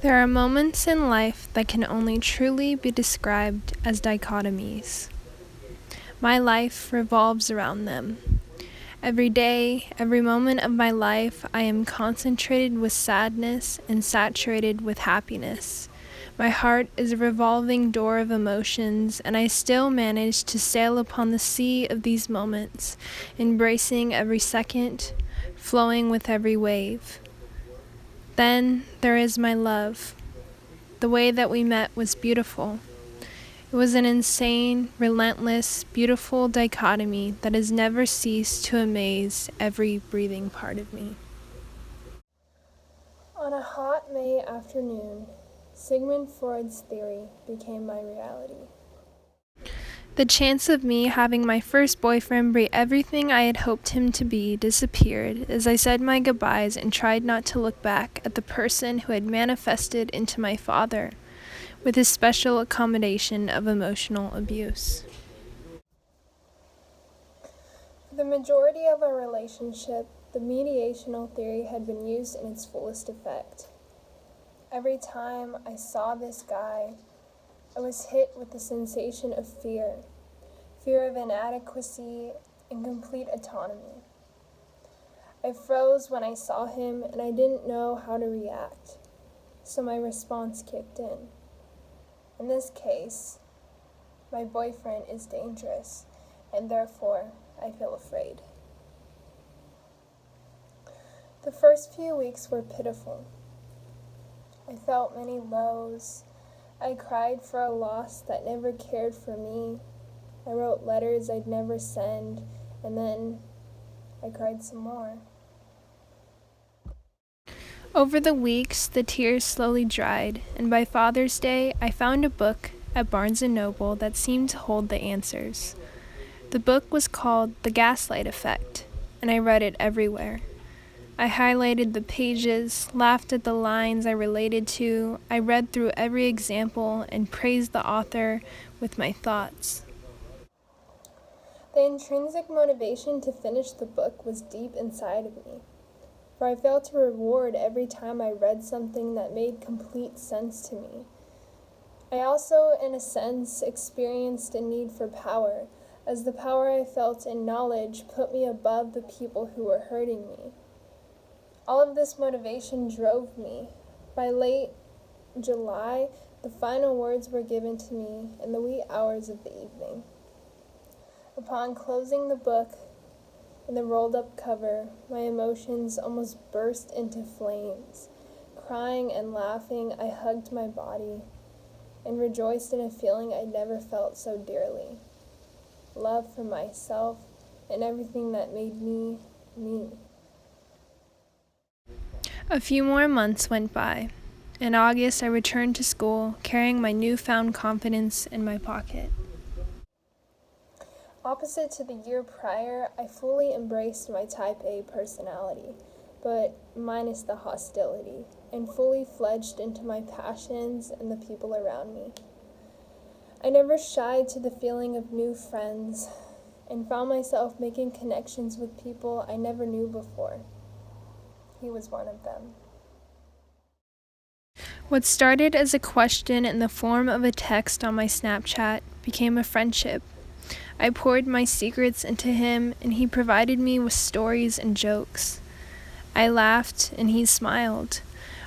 There are moments in life that can only truly be described as dichotomies. My life revolves around them. Every day, every moment of my life, I am concentrated with sadness and saturated with happiness. My heart is a revolving door of emotions, and I still manage to sail upon the sea of these moments, embracing every second, flowing with every wave. Then there is my love. The way that we met was beautiful. It was an insane, relentless, beautiful dichotomy that has never ceased to amaze every breathing part of me. On a hot May afternoon, Sigmund Freud's theory became my reality. The chance of me having my first boyfriend be everything I had hoped him to be disappeared as I said my goodbyes and tried not to look back at the person who had manifested into my father, with his special accommodation of emotional abuse. For the majority of our relationship, the mediational theory had been used in its fullest effect. Every time I saw this guy, I was hit with the sensation of fear of inadequacy and complete autonomy. I froze when I saw him and I didn't know how to react, so my response kicked in. In this case, my boyfriend is dangerous, and therefore I feel afraid. The first few weeks were pitiful. I felt many lows. I cried for a loss that never cared for me. I wrote letters I'd never send, and then I cried some more. Over the weeks, the tears slowly dried, and by Father's Day, I found a book at Barnes & Noble that seemed to hold the answers. The book was called The Gaslight Effect, and I read it everywhere. I highlighted the pages, laughed at the lines I related to, I read through every example, and praised the author with my thoughts. The intrinsic motivation to finish the book was deep inside of me, for I felt a reward every time I read something that made complete sense to me. I also, in a sense, experienced a need for power, as the power I felt in knowledge put me above the people who were hurting me. All of this motivation drove me. By late July, the final words were given to me in the wee hours of the evening. Upon closing the book and the rolled-up cover, my emotions almost burst into flames. Crying and laughing, I hugged my body and rejoiced in a feeling I'd never felt so dearly. Love for myself and everything that made me, me. A few more months went by. In August, I returned to school, carrying my newfound confidence in my pocket. Opposite to the year prior, I fully embraced my type A personality, but minus the hostility, and fully fledged into my passions and the people around me. I never shied to the feeling of new friends, and found myself making connections with people I never knew before. He was one of them. What started as a question in the form of a text on my Snapchat became a friendship. I poured my secrets into him, and he provided me with stories and jokes. I laughed, and he smiled.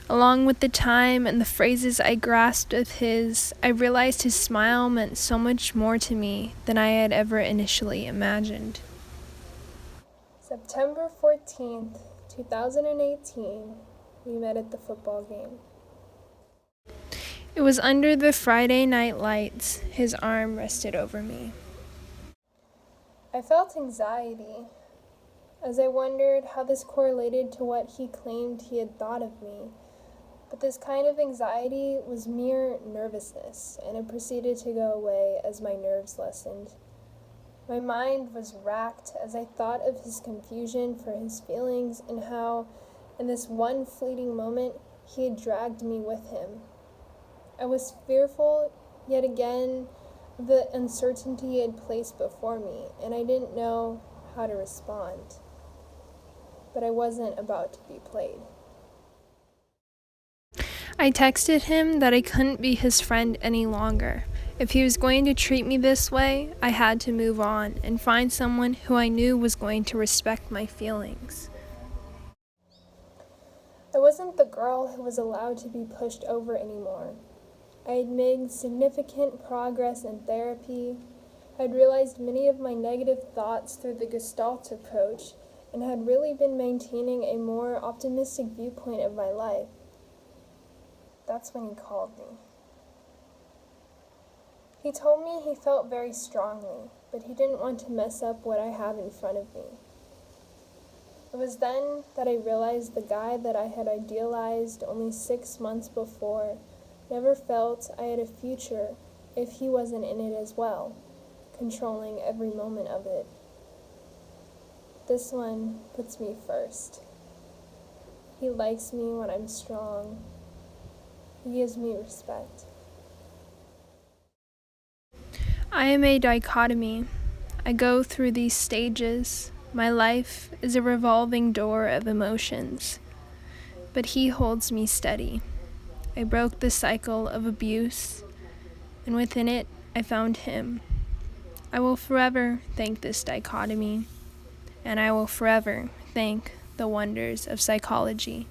Along with the time and the phrases I grasped of his, I realized his smile meant so much more to me than I had ever initially imagined. September 14th, 2018, we met at the football game. It was under the Friday night lights. His arm rested over me. I felt anxiety as I wondered how this correlated to what he claimed he had thought of me. But this kind of anxiety was mere nervousness, and it proceeded to go away as my nerves lessened. My mind was racked as I thought of his confusion for his feelings and how, in this one fleeting moment, he had dragged me with him. I was fearful, yet again, of the uncertainty he had placed before me, and I didn't know how to respond. But I wasn't about to be played. I texted him that I couldn't be his friend any longer. If he was going to treat me this way, I had to move on and find someone who I knew was going to respect my feelings. I wasn't the girl who was allowed to be pushed over anymore. I had made significant progress in therapy, had realized many of my negative thoughts through the Gestalt approach, and had really been maintaining a more optimistic viewpoint of my life. That's when he called me. He told me he felt very strongly, but he didn't want to mess up what I have in front of me. It was then that I realized the guy that I had idealized only 6 months before never felt I had a future if he wasn't in it as well, controlling every moment of it. This one puts me first. He likes me when I'm strong. He gives me respect. I am a dichotomy. I go through these stages. My life is a revolving door of emotions, but he holds me steady. I broke the cycle of abuse, and within it, I found him. I will forever thank this dichotomy, and I will forever thank the wonders of psychology.